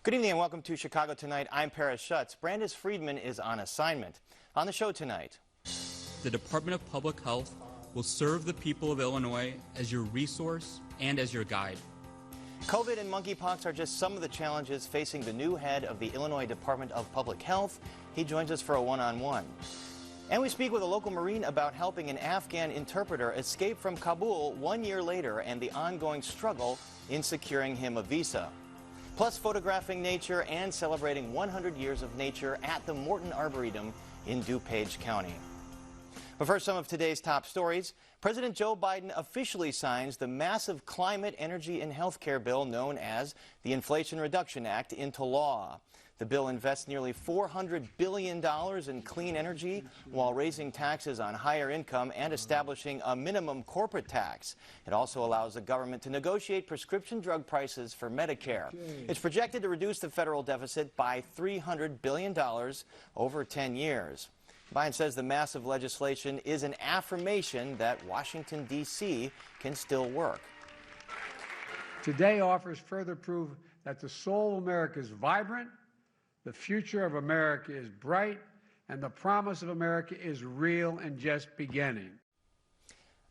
Good evening and welcome to Chicago Tonight. I'm Paris Schutz. Brandis Friedman is on assignment. On the show tonight, the Department of Public Health will serve the people of Illinois as your resource and as your guide. COVID and monkeypox are just some of the challenges facing the new head of the Illinois Department of Public Health. He joins us for a one-on-one. And we speak with a local Marine about helping an Afghan interpreter escape from Kabul 1 year later and the ongoing struggle in securing him a visa. Plus, photographing nature and celebrating 100 years of nature at the Morton Arboretum in DuPage County. But first, some of today's top stories. President Joe Biden officially signs the massive climate, energy, and health care bill known as the Inflation Reduction Act into law. The bill invests nearly $400 billion in clean energy while raising taxes on higher income and establishing a minimum corporate tax. It also allows the government to negotiate prescription drug prices for Medicare. It's projected to reduce the federal deficit by $300 billion over 10 years. Biden says the massive legislation is an affirmation that Washington, D.C. can still work. Today offers further proof that the soul of America is vibrant, the future of America is bright, and the promise of America is real and just beginning.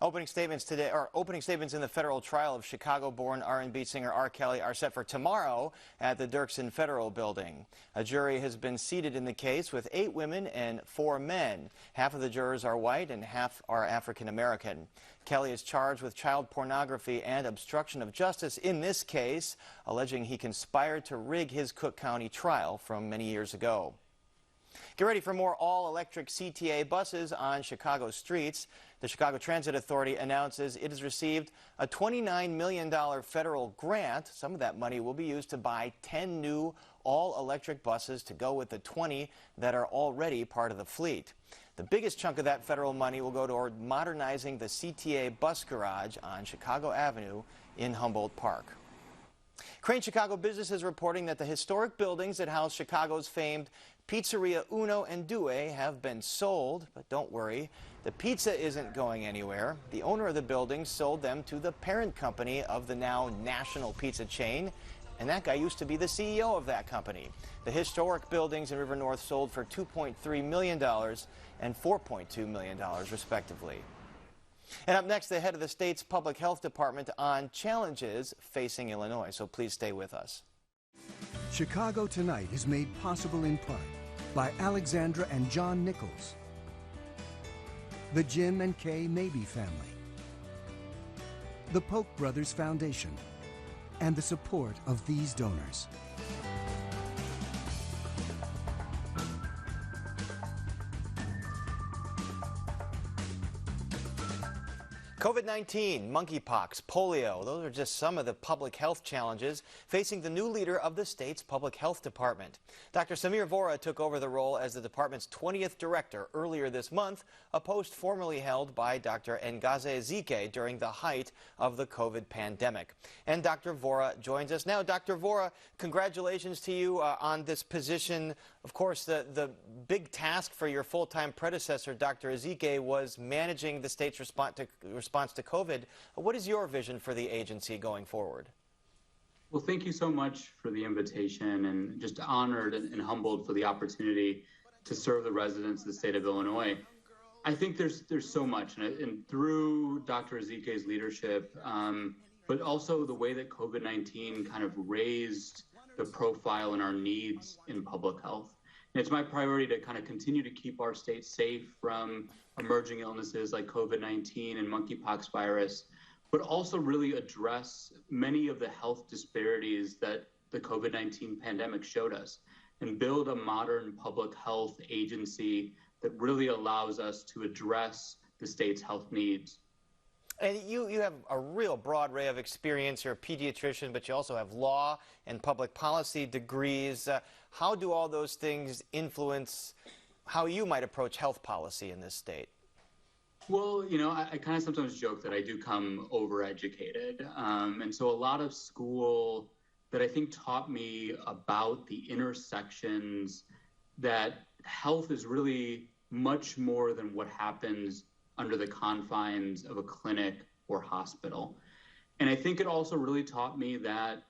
Opening statements in the federal trial of Chicago-born R&B singer R. Kelly are set for tomorrow at the Dirksen Federal Building. A jury has been seated in the case with 8 women and 4 men. Half of the jurors are white and half are African American. Kelly is charged with child pornography and obstruction of justice in this case, alleging he conspired to rig his Cook County trial from many years ago. Get ready for more all-electric CTA buses on Chicago streets. The Chicago Transit Authority announces it has received a $29 million federal grant. Some of that money will be used to buy 10 new all-electric buses to go with the 20 that are already part of the fleet. The biggest chunk of that federal money will go toward modernizing the CTA bus garage on Chicago Avenue in Humboldt Park. Crane Chicago Business is reporting that the historic buildings that house Chicago's famed Pizzeria Uno and Due have been sold, but don't worry, the pizza isn't going anywhere. The owner of the buildings sold them to the parent company of the now national pizza chain, and that guy used to be the CEO of that company. The historic buildings in River North sold for $2.3 million and $4.2 million, respectively. And up next, the head of the state's public health department on challenges facing Illinois, so please stay with us. Chicago Tonight is made possible in part by Alexandra and John Nichols, the Jim and Kay Mabey family, the Polk Brothers Foundation, and the support of these donors. COVID-19, monkeypox, polio, those are just some of the public health challenges facing the new leader of the state's public health department. Dr. Samir Vora took over the role as the department's 20th director earlier this month, a post formerly held by Dr. Ngozi Ezike during the height of the COVID pandemic. And Dr. Vora joins us now. Dr. Vora, congratulations to you on this position. Of course, the big task for your full-time predecessor, Dr. Ezike, was managing the state's response to COVID. What is your vision for the agency going forward? Well, thank you so much for the invitation, and just honored and humbled for the opportunity to serve the residents of the state of Illinois. I think there's so much, and through Dr. Ezike's leadership, but also the way that COVID-19 kind of raised the profile and our needs in public health. And it's my priority to kind of continue to keep our state safe from emerging illnesses like COVID-19 and monkeypox virus, but also really address many of the health disparities that the COVID-19 pandemic showed us and build a modern public health agency that really allows us to address the state's health needs. And you have a real broad array of experience. You're a pediatrician, but you also have law and public policy degrees. How do all those things influence how you might approach health policy in this state? Well, you know, I kind of sometimes joke that I do come overeducated. And so a lot of school that I think taught me about the intersections that health is really much more than what happens under the confines of a clinic or hospital. And I think it also really taught me that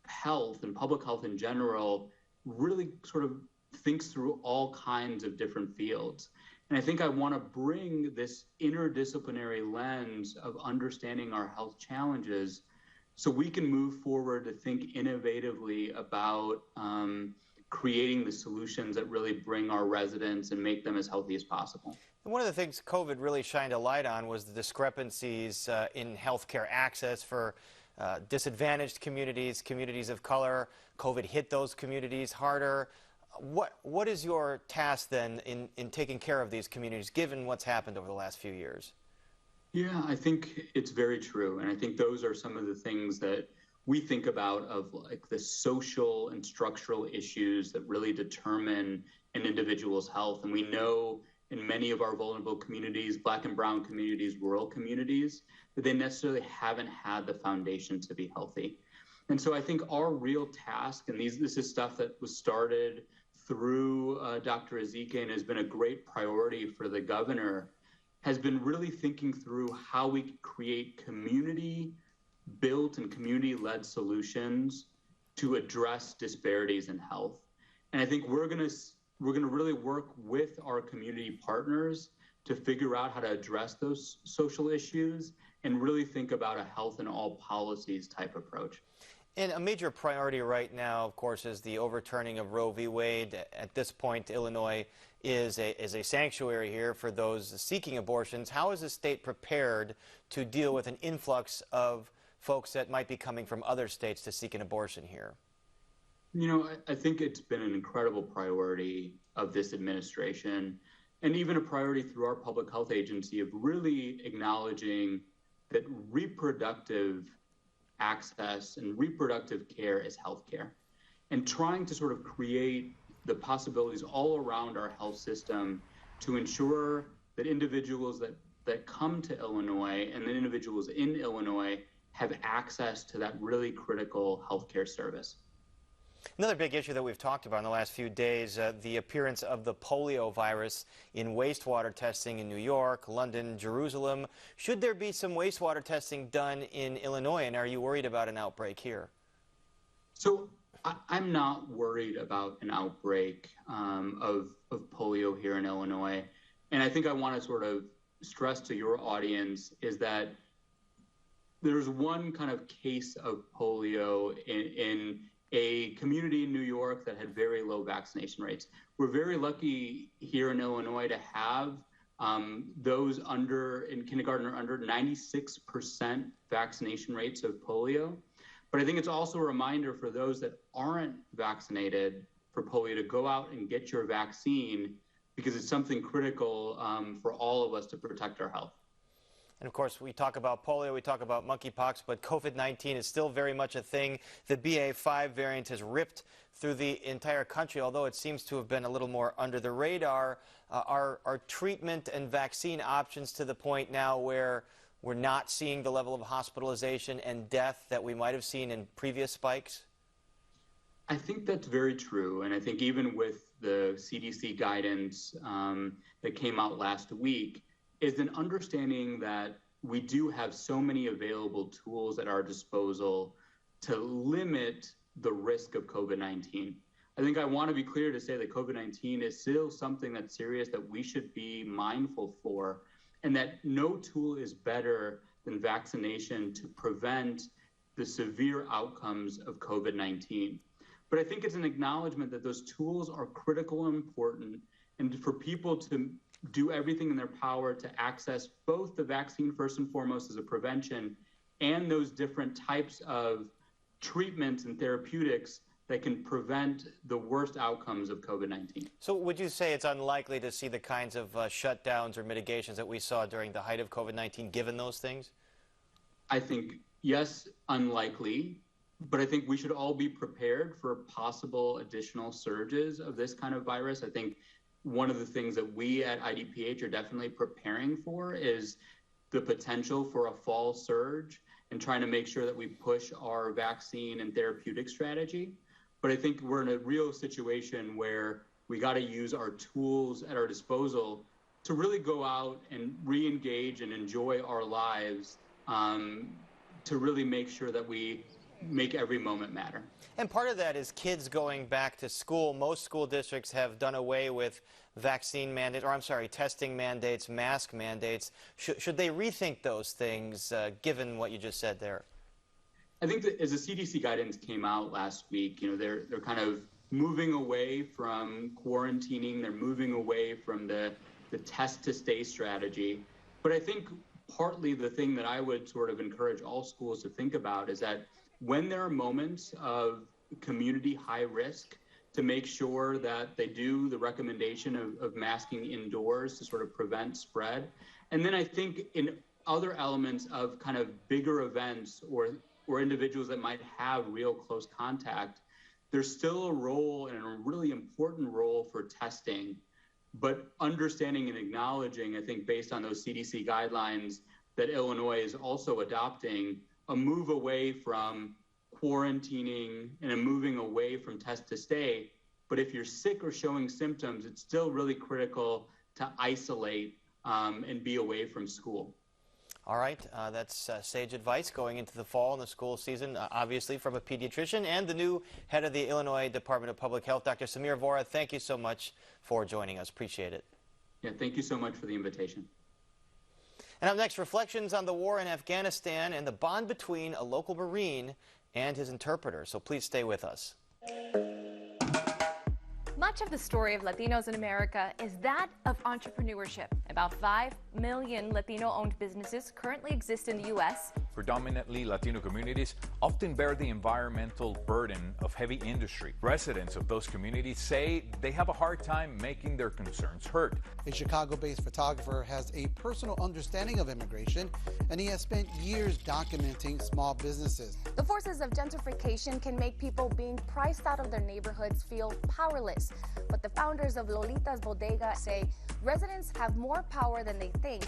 health and public health in general really sort of thinks through all kinds of different fields. And I think I want to bring this interdisciplinary lens of understanding our health challenges so we can move forward to think innovatively about creating the solutions that really bring our residents and make them as healthy as possible. One of the things COVID really shined a light on was the discrepancies in healthcare access for disadvantaged communities, communities of color. COVID hit those communities harder. What is your task then in taking care of these communities, given what's happened over the last few years? Yeah, I think it's very true. And I think those are some of the things that we think about of like the social and structural issues that really determine an individual's health. And we know in many of our vulnerable communities, Black and brown communities, rural communities, that they necessarily haven't had the foundation to be healthy. And so I think our real task, and this is stuff that was started through Dr. Ezike and has been a great priority for the governor, has been really thinking through how we create community-built and community-led solutions to address disparities in health. And I think we're going to really work with our community partners to figure out how to address those social issues and really think about a health in all policies type approach. And a major priority right now, of course, is the overturning of Roe v. Wade. At this point, Illinois is a sanctuary here for those seeking abortions. How is the state prepared to deal with an influx of folks that might be coming from other states to seek an abortion here? You know, I think it's been an incredible priority of this administration, and even a priority through our public health agency of really acknowledging that reproductive access and reproductive care is healthcare, and trying to sort of create the possibilities all around our health system to ensure that individuals that come to Illinois and the individuals in Illinois have access to that really critical healthcare service. Another big issue that we've talked about in the last few days, the appearance of the polio virus in wastewater testing in New York, London, Jerusalem. Should there be some wastewater testing done in Illinois, and are you worried about an outbreak here? So I'm not worried about an outbreak of polio here in Illinois. And I think I want to sort of stress to your audience is that there's one kind of case of polio in a community in New York that had very low vaccination rates. We're very lucky here in Illinois to have those in kindergarten or under 96% vaccination rates of polio. But I think it's also a reminder for those that aren't vaccinated for polio to go out and get your vaccine, because it's something critical for all of us to protect our health. And of course, we talk about polio, we talk about monkeypox, but COVID-19 is still very much a thing. The BA.5 variant has ripped through the entire country, although it seems to have been a little more under the radar. Are treatment and vaccine options to the point now where we're not seeing the level of hospitalization and death that we might have seen in previous spikes? I think that's very true. And I think even with the CDC guidance that came out last week, is an understanding that we do have so many available tools at our disposal to limit the risk of COVID-19. I think I want to be clear to say that COVID-19 is still something that's serious that we should be mindful for, and that no tool is better than vaccination to prevent the severe outcomes of COVID-19. But I think it's an acknowledgement that those tools are critical and important, and for people to do everything in their power to access both the vaccine first and foremost as a prevention and those different types of treatments and therapeutics that can prevent the worst outcomes of COVID-19. So would you say it's unlikely to see the kinds of shutdowns or mitigations that we saw during the height of COVID-19 given those things? I think, yes, unlikely, but I think we should all be prepared for possible additional surges of this kind of virus. I think one of the things that we at IDPH are definitely preparing for is the potential for a fall surge and trying to make sure that we push our vaccine and therapeutic strategy. But I think we're in a real situation where we got to use our tools at our disposal to really go out and re-engage and enjoy our lives, to really make sure that we make every moment matter. And part of that is kids going back to school. Most school districts have done away with vaccine mandates, or I'm sorry, testing mandates, mask mandates. Should they rethink those things, given what you just said there? I think that as the CDC guidance came out last week, they're kind of moving away from quarantining. They're moving away from the test to stay strategy. But I think partly the thing that I would sort of encourage all schools to think about is that when there are moments of community high risk, to make sure that they do the recommendation of masking indoors to sort of prevent spread. And then I think in other elements of kind of bigger events or individuals that might have real close contact, there's still a role, and a really important role, for testing, but understanding and acknowledging, I think, based on those CDC guidelines, that Illinois is also adopting a move away from quarantining and a moving away from test to stay. But if you're sick or showing symptoms, it's still really critical to isolate and be away from school. All right, that's sage advice going into the fall and the school season, obviously from a pediatrician and the new head of the Illinois Department of Public Health, Dr. Samir Vora. Thank you so much for joining us. Appreciate it. Yeah, thank you so much for the invitation. And up next, reflections on the war in Afghanistan and the bond between a local Marine and his interpreter. So please stay with us. Much of the story of Latinos in America is that of entrepreneurship. About 5 million Latino-owned businesses currently exist in the U.S. Predominantly Latino communities often bear the environmental burden of heavy industry. Residents of those communities say they have a hard time making their concerns heard. A Chicago-based photographer has a personal understanding of immigration, and he has spent years documenting small businesses. The forces of gentrification can make people being priced out of their neighborhoods feel powerless. But the founders of Lolita's Bodega say residents have more power than they think.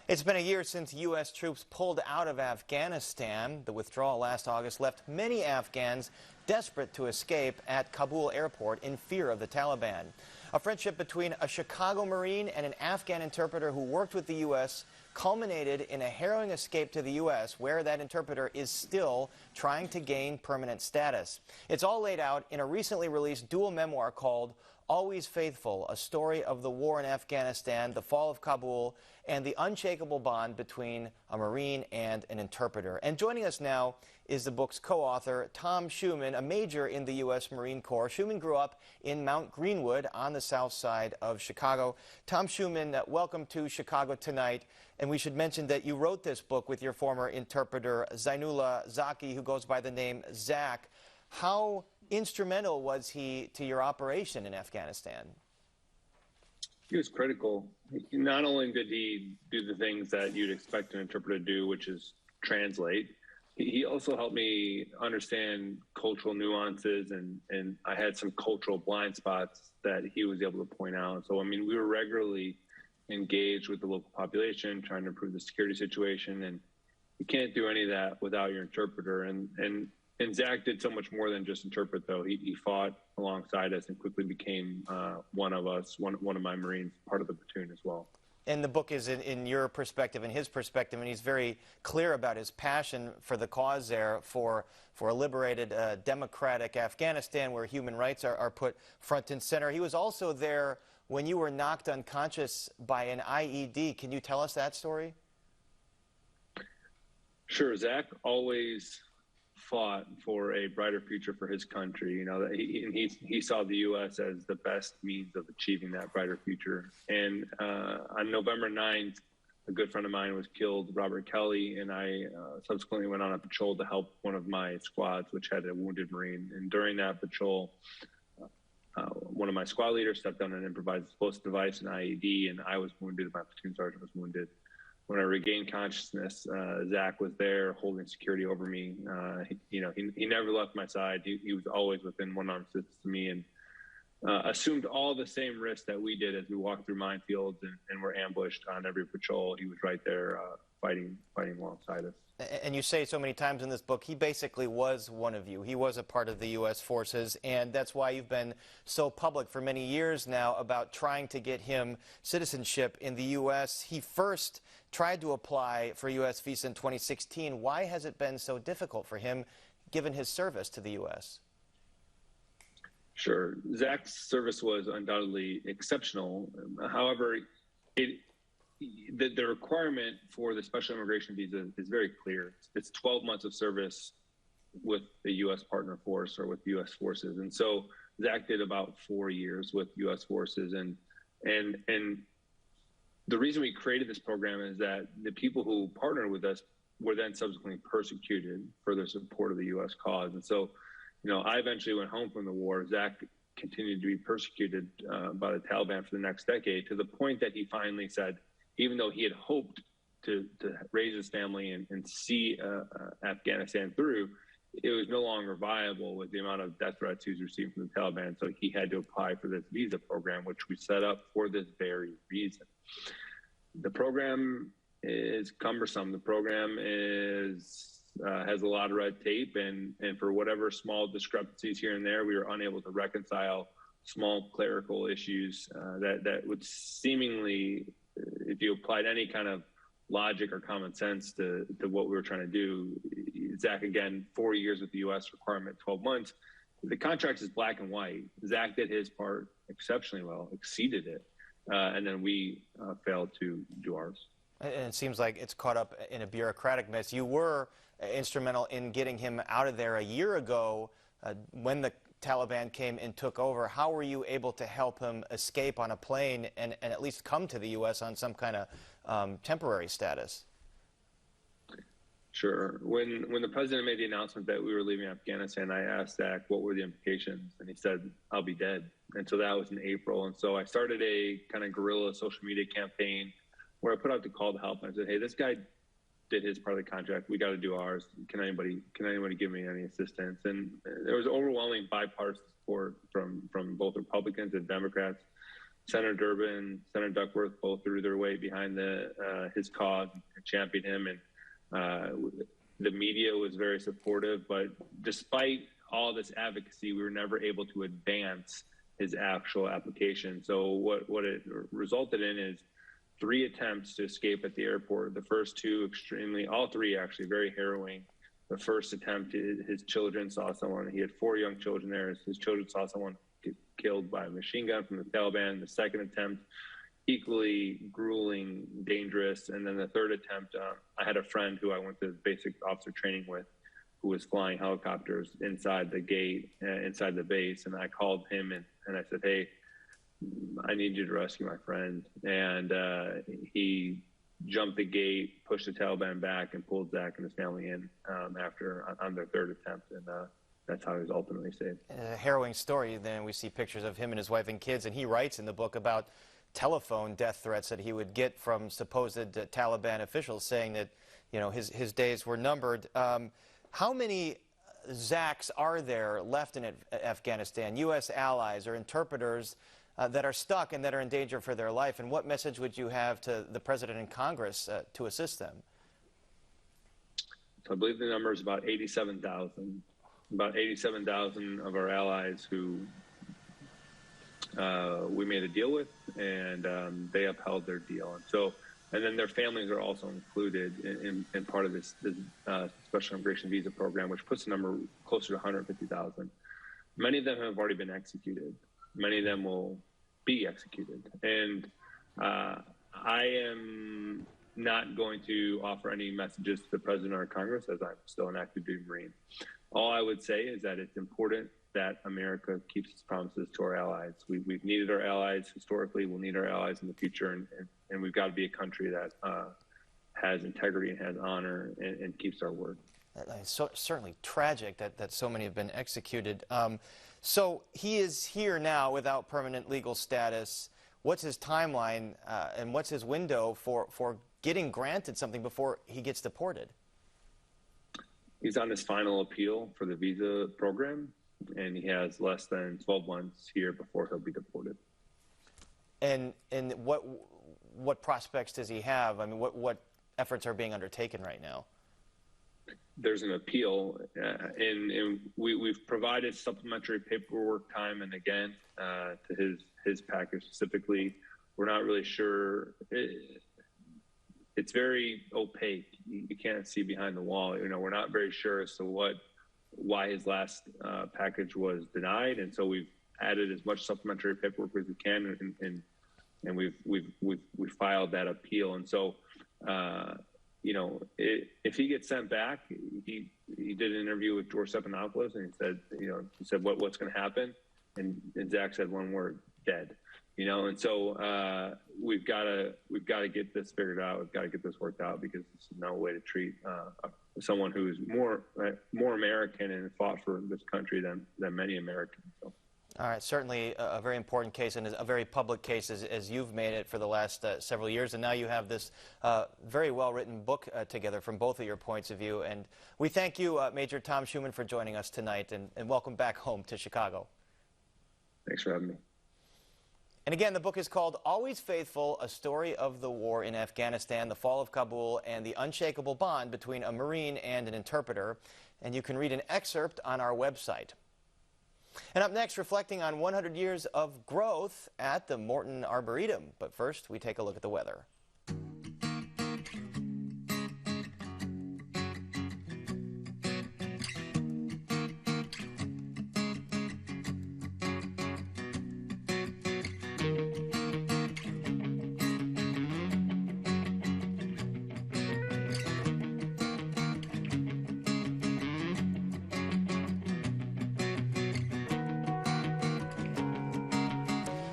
It's been a year since U.S. troops pulled out of Afghanistan. The withdrawal last August left many Afghans desperate to escape at Kabul airport in fear of the Taliban. A friendship between a Chicago Marine and an Afghan interpreter who worked with the U.S. culminated in a harrowing escape to the U.S., where that interpreter is still trying to gain permanent status. It's all laid out in a recently released dual memoir called Always Faithful, a story of the war in Afghanistan, the fall of Kabul, and the unshakable bond between a Marine and an interpreter. And joining us now is the book's co-author, Tom Schuman, a major in the U.S. Marine Corps. Schuman grew up in Mount Greenwood on the south side of Chicago. Tom Schuman, welcome to Chicago Tonight. And we should mention that you wrote this book with your former interpreter, Zainullah Zaki, who goes by the name Zach. How instrumental was he to your operation in Afghanistan? He was critical. Not only did he do the things that you'd expect an interpreter to do, which is translate, he also helped me understand cultural nuances, and I had some cultural blind spots that he was able to point out. So, I mean, we were regularly engaged with the local population, trying to improve the security situation, and you can't do any of that without your interpreter. And Zach did so much more than just interpret, though. He fought alongside us and quickly became one of us, one of my Marines, part of the platoon as well. And the book is in your perspective and his perspective, and he's very clear about his passion for the cause there, for a liberated democratic Afghanistan where human rights are put front and center. He was also there when you were knocked unconscious by an IED. Can you tell us that story? Sure. Zach always fought for a brighter future for his country. You know, he saw the U.S. as the best means of achieving that brighter future. And on November 9th, a good friend of mine was killed, Robert Kelly, and I subsequently went on a patrol to help one of my squads, which had a wounded Marine. And during that patrol, one of my squad leaders stepped on an improvised explosive device, an IED, and I was wounded. My platoon sergeant was wounded. When I regained consciousness, Zach was there holding security over me. He never left my side. He was always within one arm distance to me. And assumed all the same risks that we did as we walked through minefields and were ambushed on every patrol. He was right there fighting alongside us. And you say so many times in this book, he basically was one of you. He was a part of the U.S. forces, and that's why you've been so public for many years now about trying to get him citizenship in the U.S. He first tried to apply for a U.S. visa in 2016. Why has it been so difficult for him, given his service to the U.S.? Sure. Zach's service was undoubtedly exceptional. However, the requirement for the special immigration visa is very clear. It's 12 months of service with the U.S. partner force or with U.S. forces. And so Zach did about 4 years with U.S. forces. And the reason we created this program is that the people who partnered with us were then subsequently persecuted for their support of the U.S. cause. And so, I eventually went home from the war. Zach continued to be persecuted by the Taliban for the next decade, to the point that he finally said, even though he had hoped to raise his family and see Afghanistan through, it was no longer viable with the amount of death threats he was receiving from the Taliban. So he had to apply for this visa program, which we set up for this very reason. The program is cumbersome. The program has a lot of red tape, and for whatever small discrepancies here and there, we were unable to reconcile small clerical issues that would seemingly, if you applied any kind of logic or common sense to what we were trying to do. Zach, again, 4 years with the U.S. requirement, 12 months. The contract is black and white. Zach did his part exceptionally well, exceeded it, and then we failed to do ours. And it seems like it's caught up in a bureaucratic mess. You were instrumental in getting him out of there a year ago when the Taliban came and took over. How were you able to help him escape on a plane and at least come to the U.S. on some kind of temporary status? Sure. When the president made the announcement that we were leaving Afghanistan, I asked Zach what were the implications, and he said, "I'll be dead." And so that was in April. And so I started a kind of guerrilla social media campaign where I put out the call to help. And I said, "Hey, this guy did his part of the contract. We got to do ours. Can anybody give me any assistance?" And there was overwhelming bipartisan support from both Republicans and Democrats. Senator Durbin, Senator Duckworth both threw their weight behind his cause and championed him. And the media was very supportive. But despite all this advocacy, we were never able to advance his actual application. So what it resulted in is 3 attempts to escape at the airport. The first 2 all 3 actually very harrowing. The first attempt, his children saw someone. He had 4 young children there. His children saw someone get killed by a machine gun from the Taliban. The second attempt, equally grueling, dangerous. And then the third attempt, I had a friend who I went to basic officer training with, who was flying helicopters inside the gate, inside the base. And I called him and I said, "Hey, I need you to rescue my friend." And he jumped the gate, pushed the Taliban back, and pulled Zach and his family in on their third attempt. And that's how he was ultimately saved. A harrowing story. Then we see pictures of him and his wife and kids, and he writes in the book about telephone death threats that he would get from supposed Taliban officials saying that, his days were numbered. How many Zachs are there left in Afghanistan, U.S. allies or interpreters that are stuck and that are in danger for their life? And what message would you have to the President and Congress to assist them? So I believe the number is about 87,000. About 87,000 of our allies who we made a deal with, and they upheld their deal. And then their families are also included in part of this special immigration visa program, which puts the number closer to 150,000. Many of them have already been executed. Many of them will be executed. And I am not going to offer any messages to the President or Congress, as I'm still an active duty Marine. All I would say is that it's important that America keeps its promises to our allies. We've needed our allies historically. We'll need our allies in the future. And we've got to be a country that has integrity and has honor and keeps our word. It's certainly tragic that so many have been executed. So he is here now without permanent legal status. What's his timeline and what's his window for getting granted something before he gets deported? He's on his final appeal for the visa program. and he has less than 12 months here before he'll be deported. And what prospects does he have? I mean, what efforts are being undertaken right now? There's an appeal, and we've provided supplementary paperwork time and again to his package specifically. We're not really sure. It's very opaque. You can't see behind the wall. We're not very sure as to why his last package was denied, and so we've added as much supplementary paperwork as we can, and we've filed that appeal. And so, if he gets sent back, he did an interview with George Stephanopoulos, and he said what's going to happen, and Zach said one word: dead. And so we've got to get this figured out. We've got to get this worked out, because there's no way to treat someone who is more American and fought for this country than many Americans. So. All right, certainly a very important case and a very public case as you've made it for the last several years, and now you have this very well-written book together from both of your points of view. And we thank you, Major Tom Schuman, for joining us tonight, and welcome back home to Chicago. Thanks for having me. And again, the book is called Always Faithful, A Story of the War in Afghanistan, the Fall of Kabul, and the Unshakable Bond Between a Marine and an Interpreter. And you can read an excerpt on our website. And up next, reflecting on 100 years of growth at the Morton Arboretum. But first, we take a look at the weather.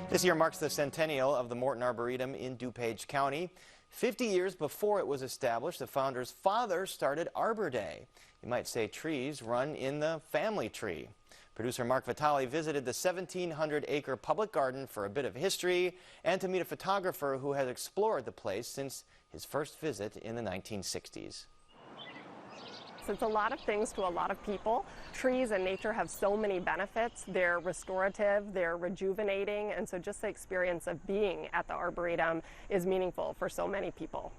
This year marks the centennial of the Morton Arboretum in DuPage County. 50 years before it was established, the founder's father started Arbor Day. You might say trees run in the family tree. Producer Mark Vitale visited the 1,700-acre public garden for a bit of history and to meet a photographer who has explored the place since his first visit in the 1960s. It's a lot of things to a lot of people. Trees and nature have so many benefits. They're restorative, they're rejuvenating, and so just the experience of being at the Arboretum is meaningful for so many people.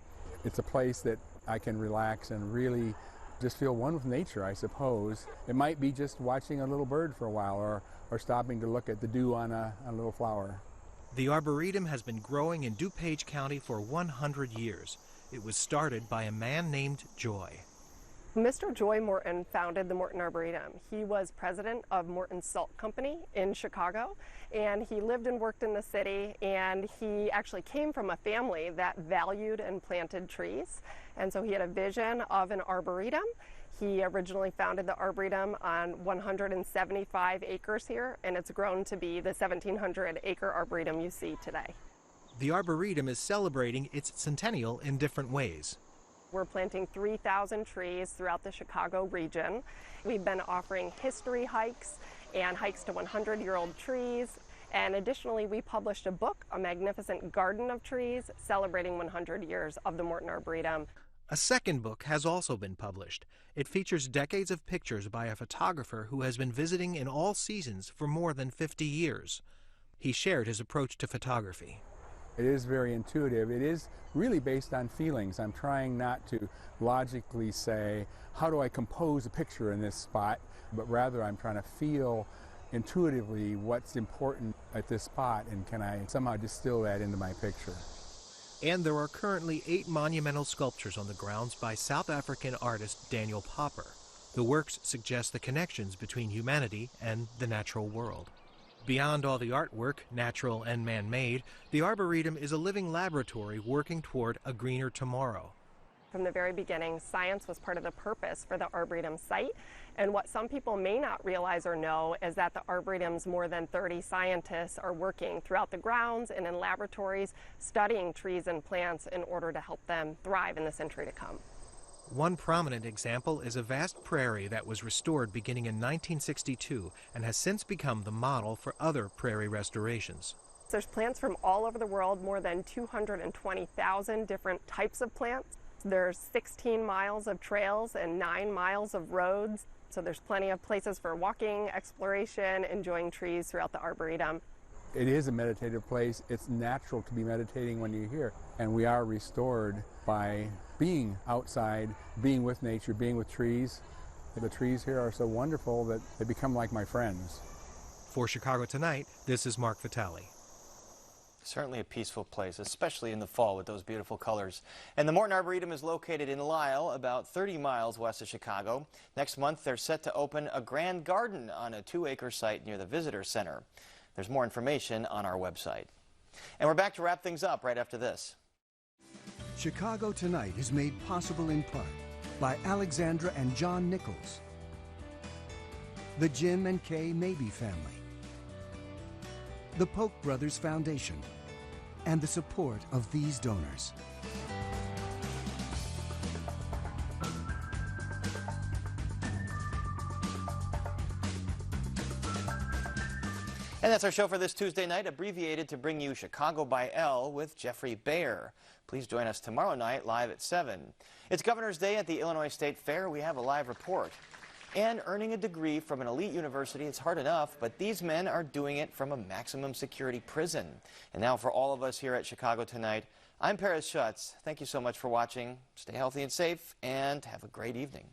It's a place that I can relax and really just feel one with nature, I suppose. It might be just watching a little bird for a while or stopping to look at the dew on a little flower. The Arboretum has been growing in DuPage County for 100 years. It was started by a man named Joy. Mr. Joy Morton founded the Morton Arboretum. He was president of Morton Salt Company in Chicago, and he lived and worked in the city, and he actually came from a family that valued and planted trees, and so he had a vision of an arboretum. He originally founded the Arboretum on 175 acres here, and it's grown to be the 1,700-acre Arboretum you see today. The Arboretum is celebrating its centennial in different ways. We're planting 3,000 trees throughout the Chicago region. We've been offering history hikes and hikes to 100-year-old trees. And additionally, we published a book, A Magnificent Garden of Trees, celebrating 100 years of the Morton Arboretum. A second book has also been published. It features decades of pictures by a photographer who has been visiting in all seasons for more than 50 years. He shared his approach to photography. It is very intuitive. It is really based on feelings. I'm trying not to logically say, how do I compose a picture in this spot, but rather I'm trying to feel intuitively what's important at this spot, and can I somehow distill that into my picture. And there are currently 8 monumental sculptures on the grounds by South African artist Daniel Popper. The works suggest the connections between humanity and the natural world. Beyond all the artwork, natural and man-made, the Arboretum is a living laboratory working toward a greener tomorrow. From the very beginning, science was part of the purpose for the Arboretum site. And what some people may not realize or know is that the Arboretum's more than 30 scientists are working throughout the grounds and in laboratories studying trees and plants in order to help them thrive in the century to come. One prominent example is a vast prairie that was restored beginning in 1962 and has since become the model for other prairie restorations. There's plants from all over the world, more than 220,000 different types of plants. There's 16 miles of trails and 9 miles of roads. So there's plenty of places for walking, exploration, enjoying trees throughout the Arboretum. It is a meditative place. It's natural to be meditating when you're here. And we are restored by being outside, being with nature, being with trees. The trees here are so wonderful that they become like my friends. For Chicago Tonight, this is Mark Vitale. Certainly a peaceful place, especially in the fall with those beautiful colors. And the Morton Arboretum is located in Lisle, about 30 miles west of Chicago. Next month, they're set to open a grand garden on a 2-acre site near the Visitor Center. There's more information on our website. And we're back to wrap things up right after this. Chicago Tonight is made possible in part by Alexandra and John Nichols, the Jim and Kay Mabee family, the Polk Brothers Foundation, and the support of these donors. And that's our show for this Tuesday night, abbreviated to bring you Chicago by L with Jeffrey Bayer. Please join us tomorrow night live at 7. It's Governor's Day at the Illinois State Fair. We have a live report. And earning a degree from an elite university is hard enough, but these men are doing it from a maximum security prison. And now for all of us here at Chicago Tonight, I'm Paris Schutz. Thank you so much for watching. Stay healthy and safe, and have a great evening.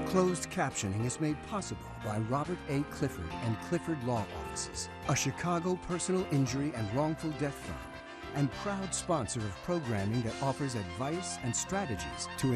Closed captioning is made possible by Robert A. Clifford and Clifford Law Offices, a Chicago personal injury and wrongful death firm, and proud sponsor of programming that offers advice and strategies to